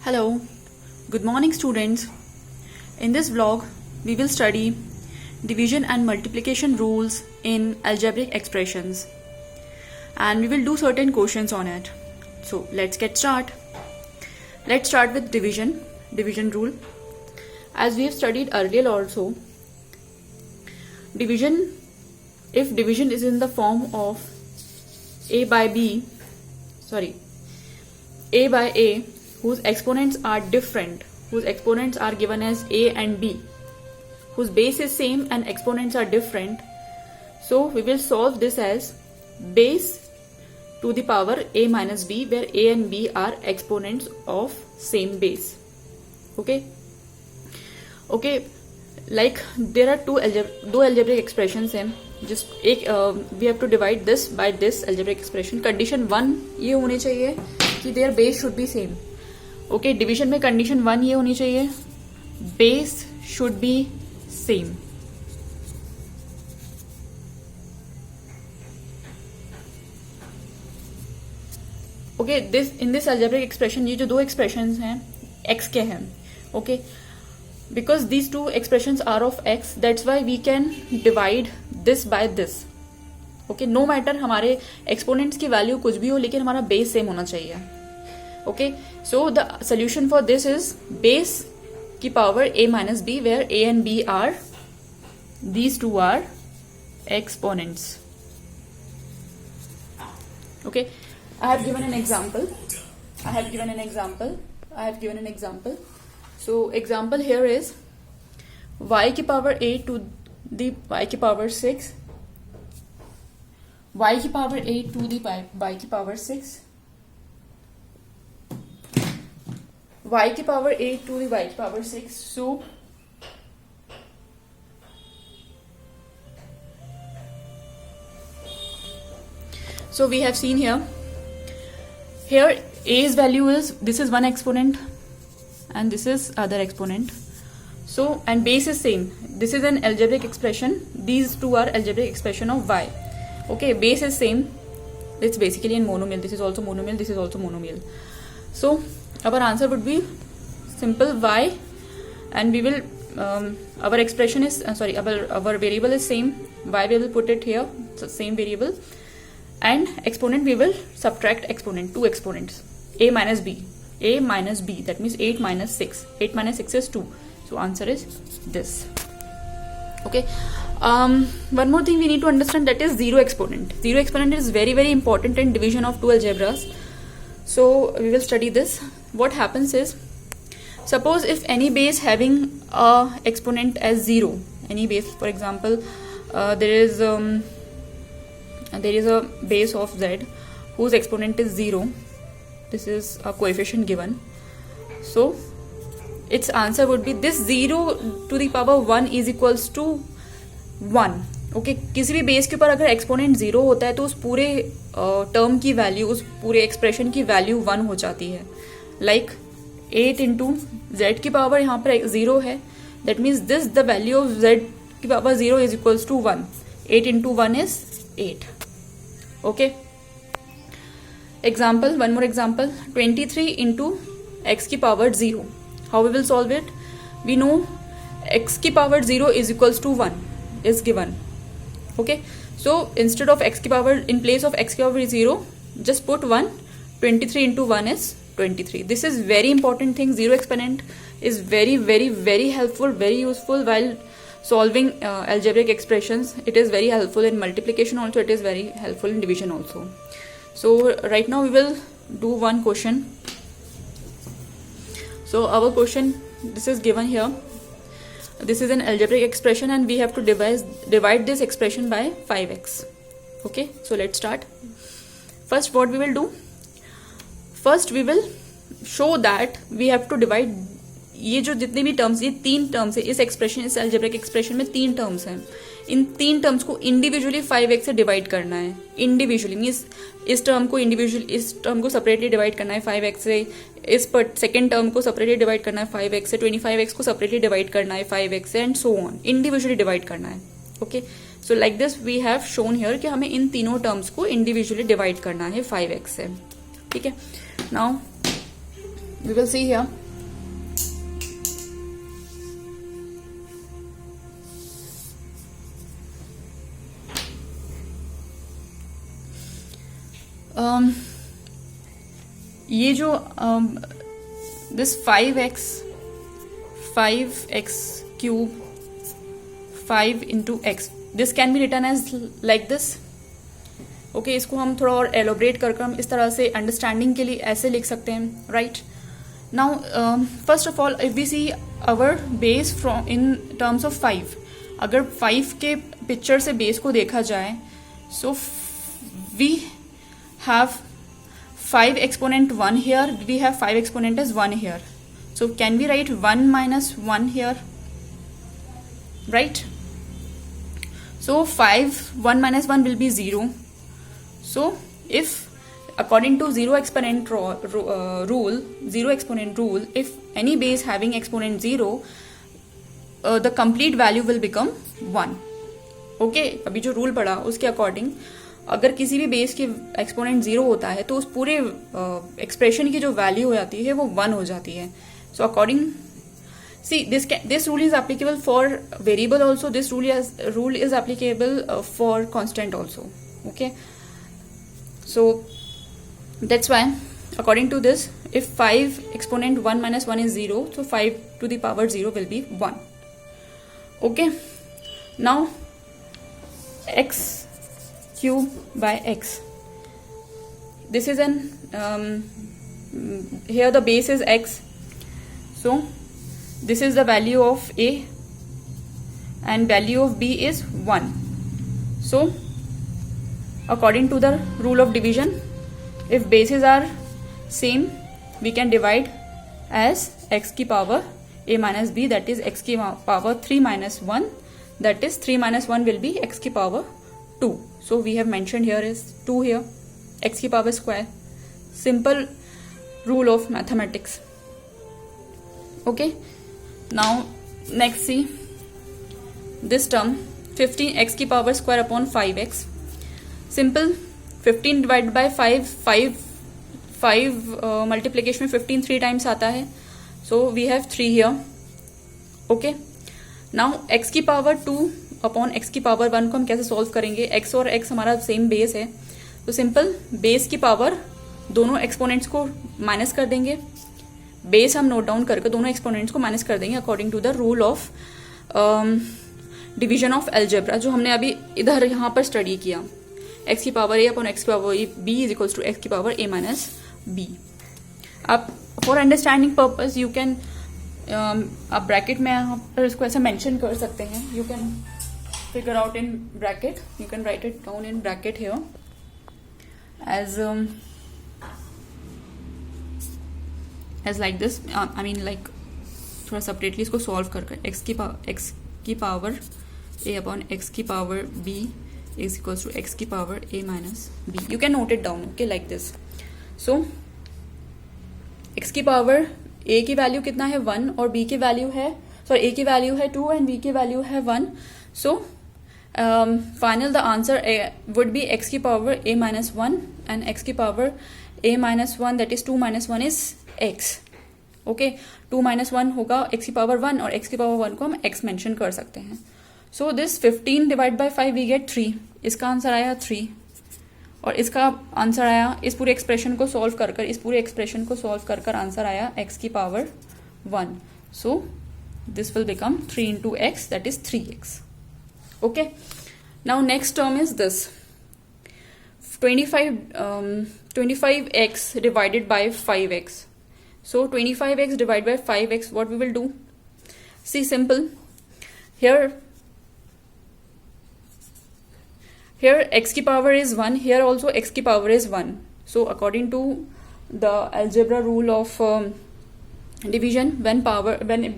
Hello, good morning students. In this vlog, we will study division and multiplication rules in algebraic expressions and we will do certain questions on it. So let's get started. Let's start with division rule. As we have studied earlier also, if division is in the form of a by a whose exponents are different, whose exponents are given as a and b, whose base is same and exponents are different, so we will solve this as base to the power a minus b, where a and b are exponents of same base. Okay, like there are two algebraic expressions हैं, just we have to divide this by this algebraic expression. Condition 1 ये होनी चाहिए कि their base should be same. Okay, division में condition 1 ये होनी चाहिए, base should be same. Okay, in this algebraic expression ये जो दो एक्सप्रेशंस हैं एक्स के हैं. Okay, because these two expressions are of x, that's why we can divide this by this. Okay, no matter हमारे एक्सपोनेंट्स की value कुछ भी हो, लेकिन हमारा बेस सेम होना चाहिए. Okay, so the solution for this is base की power a minus b, where a and b are, these two are exponents. Okay, I have given an example. So example here is y की power a to the y की power 6, y की power a to the y की power 6, y की power a to the y की power 6. So we have seen here a's value is, this is one exponent and this is other exponent. So, and base is same. This is an algebraic expression. These two are algebraic expression of y. Okay, base is same. It's basically in monomial. This is also monomial. This is also monomial. So our answer would be simple y, and we will our expression is our variable is same. Y we will put it here, so same variable, and exponent we will subtract exponent, two exponents, a minus b, that means 8 minus 6. 8 minus 6 is 2, so answer is this. Okay, one more thing we need to understand, that is zero exponent. Zero exponent is very, very important in division of two algebras. So we will study this. What happens is, suppose if any base having a exponent as 0, any base, for example, there is a base of z whose exponent is 0. This is a coefficient given. So its answer would be this 0 to the power 1 is equals to 1. Okay, किसी भी base के ऊपर अगर exponent 0 होता है तो उस पूरे टर्म की वैल्यू, उस पूरे एक्सप्रेशन की वैल्यू 1 हो जाती है. लाइक 8 इंटू जेड की पावर यहाँ पर 0 है, that means this the value of Z की power 0 is equals to 1. 8 into 1 is 8. Okay, example, one more example, 23 into x की power 0. How we will solve it? We know X की power 0 is equals to 1 is given. Okay, so instead of x की power, in place of x की power 0, just put 1. 23 into 1 is 23. This is very important thing. Zero exponent is very, very, very helpful, very useful while solving algebraic expressions. It is very helpful in multiplication also. It is very helpful in division also. So right now we will do one question. So our question, this is given here. This is an algebraic expression and we have to divide this expression by 5x. Okay, so let's start. First, what we will do? First, we will show that we have to divide ये जो जितने भी terms, ये 3 terms है इस expression, इस algebraic expression में 3 terms हैं. इन 3 टर्म्स को इंडिविजुअली 5x से डिवाइड करना है. इंडिविजुअली मीन्स इस टर्म को सेपरेटली डिवाइड करना है 5x से, इस पर सेकेंड टर्म को सेपरेटली डिवाइड करना है 5x से, 25x को सेपरेटली डिवाइड करना है 5x से, and so on. Individually divide करना है. Okay, so like this we have shown here कि हमें इन तीनों टर्म्स को इंडिविजुअली डिवाइड करना है 5x से. ठीक है, now we will see here. ये जो this 5x cube 5 into x, this can be written as like this. Okay इसको हम थोड़ा और एलोबरेट करके हम इस तरह से अंडरस्टैंडिंग के लिए ऐसे लिख सकते हैं, right. Now first of all if we see our base from in terms of 5, अगर 5 के पिक्चर से बेस को देखा जाए, so we have 5 exponent 1 here, we have 5 exponent as 1 here. So can we write 1 minus 1 here? Right? So 1 minus 1 will be 0. So if according to zero exponent rule, if any base having exponent 0, the complete value will become 1. Okay, अभी जो rule पढ़ा उसके according अगर किसी भी base के exponent 0 होता है तो उस पूरे एक्सप्रेशन की जो वैल्यू हो जाती है वो 1 हो जाती है. So according see this rule is applicable for variable also, this rule is applicable for constant also. Okay, so that's why according to this if 5 exponent 1 minus 1 is 0, so 5 to the power 0 will be 1. Okay, now x cube by x, this is an here the base is x, so this is the value of a and value of b is 1. So according to the rule of division, if bases are same, we can divide as x की power a minus b, that is x की power 3 minus 1, that is 3 minus 1 will be x की power 2. So we have mentioned here is 2 here, x की power square. Simple rule of mathematics. Okay, now next see this term 15 x की power square upon 5x. Simple, 15 divided by 5 multiplication में 15 3 times आता है, so we have 3 here. Okay, now x की power 2 upon x की power 1 को हम कैसे solve करेंगे. x और x हमारा सेम बेस है, तो सिंपल बेस की पावर दोनों एक्सपोनेंट्स को माइनस कर देंगे. बेस हम नोट डाउन करके दोनों एक्सपोनेंट्स को माइनस कर देंगे according to the rule of division of algebra, जो हमने अभी इधर यहाँ पर स्टडी किया. x की पावर a अपॉन x की power b is equals to x की पावर a माइनस b. अब for understanding purpose you can आप ब्रैकेट में यहाँ पर इसको ऐसे मेंशन कर सकते हैं. You can figure out in bracket, you can write it down in bracket here as like this. I mean like थोड़ा separately इसको solve कर x की power a upon x की power b is equals to x की power a minus b. You can note it down, okay, like this. So x की power a की value कितना है 1 और b की वैल्यू है a की वैल्यू है 2 and b की वैल्यू है 1. So final the answer would be x की power a minus 1 and x की power a minus 1, that is 2 minus 1 is x. Okay, 2 minus 1 होगा x की power 1 और x की power 1 को हम x मेंशन कर सकते हैं. So this 15 divided by 5 we get 3. इसका आंसर आया 3 और इसका आंसर आया, इस पूरे एक्सप्रेशन को सॉल्व कर आंसर आया x की power 1. So this will become 3 into x, that is 3x. Okay, now next term is this 25x divided by 5x. So 25x divided by 5x, what we will do? See, simple. Here x की power is 1, here also x की power is 1. So according to the algebra rule of division, when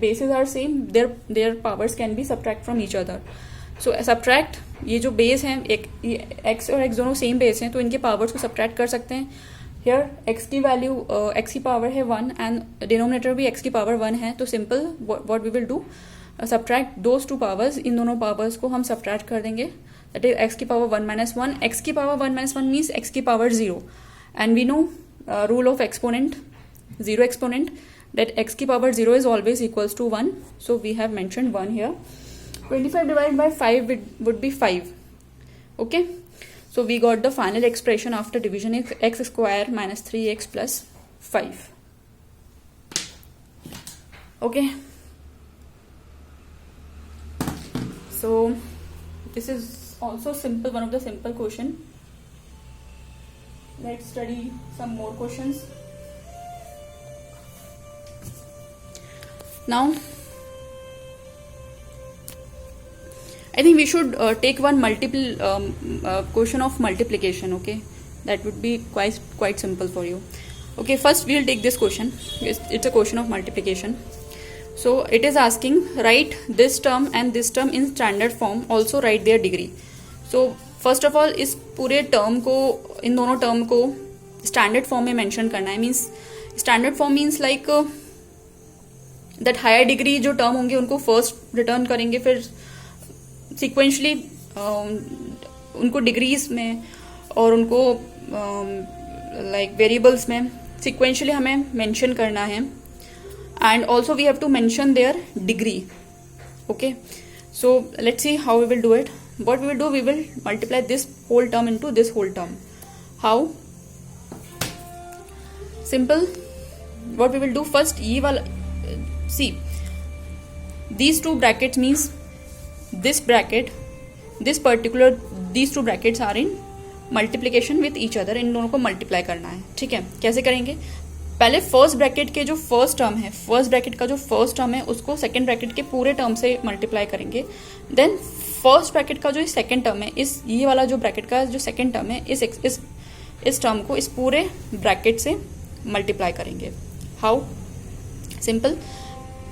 bases are same, their powers can be subtract from each other. So subtract, ये जो base हैं एक x और x दोनों same base हैं, तो इनके पावर्स को सब्ट्रैक्ट कर सकते हैं. हियर x की वैल्यू x की पावर है 1 एंड डिनोमिनेटर भी x की पावर 1 है, तो simple what we will do, subtract those two powers, इन दोनों पावर्स को हम सब्ट्रैक्ट कर देंगे. दैट इज x की पावर 1 minus 1, x की पावर 1 minus 1 मीन्स x की power 0 and we know rule of exponent, zero exponent, that x की power 0 is always equals to 1, so we have mentioned 1 here. 25 divided by 5 would be 5. Okay, so we got the final expression after division is x square minus 3x plus 5. Okay, so this is also simple, one of the simple question. Let's study some more questions. Now I think we should take one multiple question of multiplication. Okay, that would be quite simple for you. Okay, first we will take this question. It's a question of multiplication. So it is asking, write this term and this term in standard form, also write their degree. So first of all, इस पूरे term को, इन दोनों term को standard form में mention करना है. Means standard form means like that higher degree जो term होंगे उनको फर्स्ट रिटर्न करेंगे, फिर सिक्वेंशली उनको डिग्रीज में और उनको लाइक वेरिएबल्स में सिक्वेंशली हमें मेंशन करना है. And also we have to mention their degree. Okay, so let's see how we will do it. What we will do, we will multiply this whole term into this whole term. How? Simple. What we will do first, ये वाला, see, these two brackets means this bracket, this particular, these two brackets are in multiplication with each other. इन दोनों को multiply करना है. ठीक है, कैसे करेंगे? पहले फर्स्ट ब्रैकेट के जो फर्स्ट टर्म है, फर्स्ट ब्रैकेट का जो फर्स्ट टर्म है उसको सेकंड ब्रैकेट के पूरे टर्म से मल्टीप्लाई करेंगे. देन फर्स्ट ब्रैकेट का जो सेकंड टर्म है, इस ये वाला जो ब्रैकेट का जो सेकंड टर्म है, इस टर्म को इस पूरे ब्रैकेट से मल्टीप्लाई करेंगे. हाउ? सिंपल.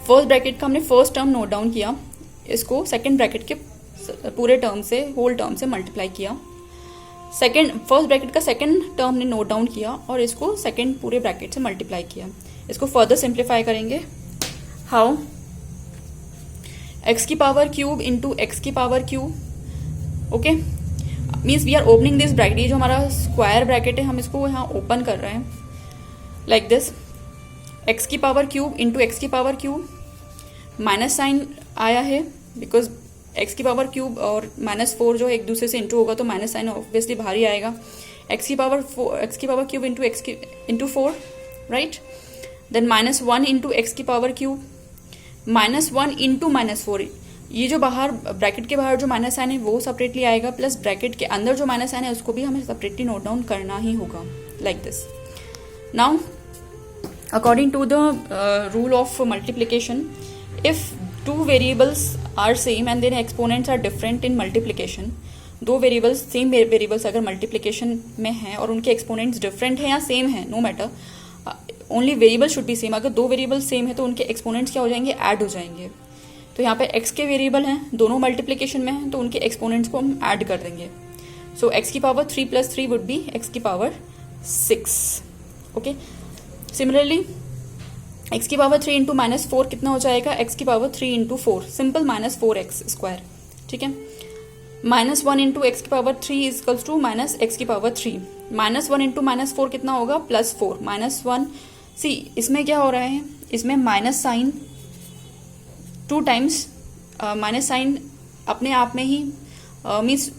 फर्स्ट ब्रैकेट का हमने फर्स्ट टर्म नोट डाउन किया, इसको सेकंड ब्रैकेट के पूरे टर्म से, होल टर्म से मल्टीप्लाई किया. फर्स्ट ब्रैकेट का सेकंड टर्म ने नोट डाउन किया और इसको सेकंड पूरे ब्रैकेट से मल्टीप्लाई किया. इसको फर्दर सिंप्लीफाई करेंगे. हाउ? एक्स की पावर क्यूब इंटू एक्स की power cube. Okay, means we are opening this bracket. ये जो हमारा स्क्वायर ब्रैकेट है, हम इसको यहाँ ओपन कर रहे हैं लाइक दिस. एक्स की पावर क्यूब इंटू एक्स की पावर क्यूब. माइनस साइन आया है बिकॉज एक्स की पावर क्यूब और -4 जो एक दूसरे से इंटू होगा तो माइनस साइन ऑब्वियसली बाहर ही आएगा. एक्स की power cube into 4, right. Then -1 into x की पावर क्यूब, -1 इंटू -4. ये जो बाहर ब्रैकेट के बाहर जो माइनस साइन है वो सेपरेटली आएगा, प्लस ब्रैकेट के अंदर जो माइनस साइन है उसको भी हमें सेपरेटली नोट डाउन करना ही होगा like this. Now according to the rule of multiplication, if two variables are same and their exponents are different in multiplication, दो वेरिएबल्स सेम वेरिएबल्स अगर मल्टीप्लिकेशन में हैं और उनके एक्सपोनेंट्स डिफरेंट हैं या सेम हैं, no matter, only variable should be same. अगर दो वेरिएबल्स सेम है तो उनके एक्सपोनेंट्स क्या हो जाएंगे? ऐड हो जाएंगे. तो यहाँ पे x के वेरिएबल हैं, दोनों मल्टीप्लिकेशन में हैं, तो उनके एक्सपोनेंट्स को हम ऐड कर देंगे. सो x की पावर 3 + 3 वुड बी x की पावर 6. ओके, सिमिलरली x की पावर 3 इंटू -4 कितना हो जाएगा? x की power 3 into 4, simple -4x square. ठीक है, -1 इंटू एक्स की power 3 is equals to -x की पावर 3. -1 इंटू -4 कितना होगा? +4. -1, सी इसमें क्या हो रहा है, इसमें minus sign 2 times, minus sign अपने आप में ही means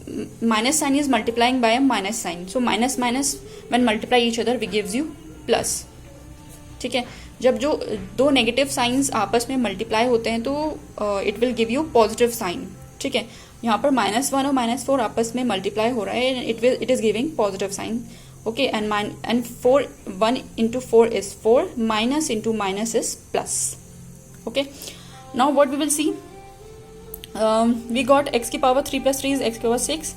minus sign is multiplying by minus sign. So minus minus when multiply each other we gives you plus. ठीक है, जब जो दो नेगेटिव साइंस आपस में मल्टीप्लाई होते हैं तो it will give you positive sign. ठीक है, यहाँ पर -1 और -4 आपस में मल्टीप्लाई हो रहा है, it is giving positive sign. Okay, and 4, 1 into 4 is 4, minus into minus is plus. Okay, now what we will see, we got x की पावर 3 + 3 इज x की power 6.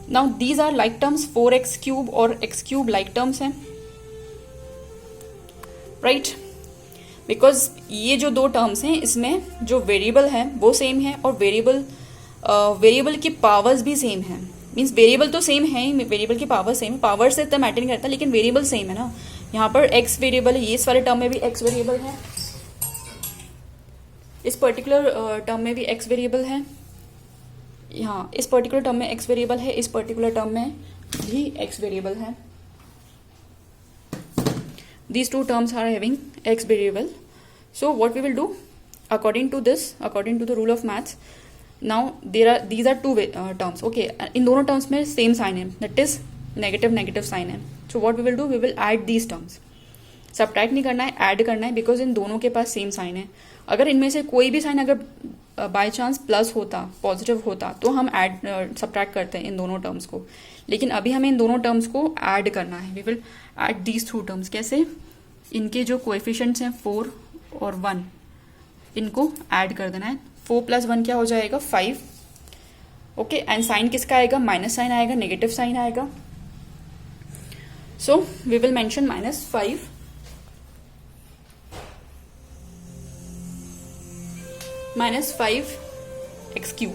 Now these are like terms, 4x cube और x cube like terms हैं, right. Because ये जो दो terms हैं इसमें जो वेरिएबल है वो सेम है और वेरिएबल की पावर्स भी सेम है. मीन्स वेरिएबल तो सेम है, वेरिएबल की पावर सेम है, पावर से इतना मैटर नहीं करता, लेकिन वेरिएबल सेम है ना. यहाँ पर x वेरिएबल है, ये इस वाले टर्म में भी x वेरिएबल है, इस पर्टिकुलर टर्म में भी x वेरिएबल है, यहाँ इस पर्टिकुलर टर्म में x वेरिएबल है, इस पर्टिकुलर टर्म में भी x वेरिएबल है. these two terms are having x variable. So what we will do, according to the rule of maths, now these are two terms. Okay, in दोनों terms में same sign है, that is negative sign है. So what we will do, we will add these terms. Subtract नहीं करना है, add करना है, because इन दोनों के पास same sign है. अगर इनमें से कोई भी साइन अगर बाय चांस प्लस होता, पॉजिटिव होता, तो हम सब्ट्रैक्ट करते हैं इन दोनों टर्म्स को. लेकिन अभी हमें इन दोनों टर्म्स को ऐड करना है. We will add these two terms. कैसे? इनके जो कोएफिशिएंट्स हैं 4 और 1, इनको ऐड कर देना है. 4 + 1 क्या हो जाएगा? 5. ओके, एंड साइन किसका आएगा? माइनस साइन आएगा, नेगेटिव साइन आएगा. So we will mention -5 -5x3.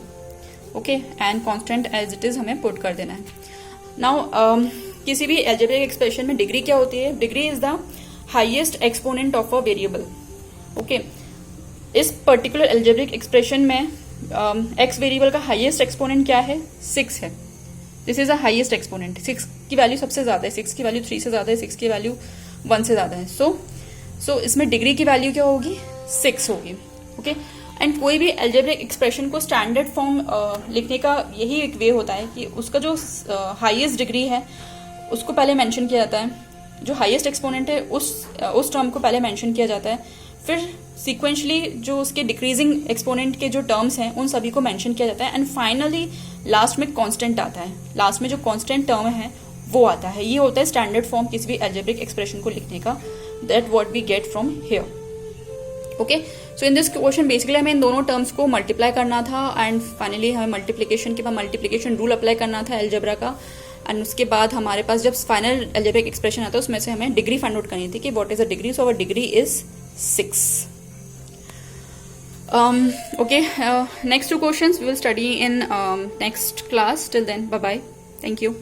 Okay, and constant as it is हमें पुट कर देना है. नाउ किसी भी एल्जेब्रिक एक्सप्रेशन में डिग्री क्या होती है? Degree is the highest exponent of a variable. Okay, इस पर्टिकुलर एल्जेब्रिक एक्सप्रेशन में एक्स वेरिएबल का हाईएस्ट एक्सपोनेंट क्या है? 6 है. This is a highest exponent. 6 की वैल्यू सबसे ज्यादा है, 6 की वैल्यू 3 से ज्यादा है, 6 की वैल्यू 1 से ज्यादा है. सो इसमें डिग्री की वैल्यू क्या होगी? 6 होगी. ओके, एंड कोई भी एल्जेब्रिक एक्सप्रेशन को स्टैंडर्ड फॉर्म लिखने का यही एक वे होता है कि उसका जो हाईएस्ट डिग्री है उसको पहले मेंशन किया जाता है. जो हाईएस्ट एक्सपोनेंट है उस टर्म को पहले मेंशन किया जाता है. फिर सीक्वेंशली जो उसके डिक्रीजिंग एक्सपोनेंट के जो टर्म्स हैं उन सभी को मेंशन किया जाता है. एंड फाइनली लास्ट में कांस्टेंट आता है. लास्ट में जो कांस्टेंट टर्म है वो आता है. ये होता है स्टैंडर्ड फॉर्म किसी भी एल्जेब्रिक एक्सप्रेशन को लिखने का. That what we get from here. Okay, so in this question basically हमें इन दोनों टर्म्स को मल्टीप्लाई करना था एंड फाइनली हमें मल्टीप्लिकेशन के बाद मल्टीप्लिकेशन रूल अप्लाई करना था एल्जेब्रा का. एंड उसके बाद हमारे पास जब फाइनल एल्जेब्रिक एक्सप्रेशन आता है उसमें से हमें डिग्री फाइंड आउट करनी थी कि what is the degree. So our degree is 6. Okay, next two questions we will study in next class. Till then, bye bye. Thank you.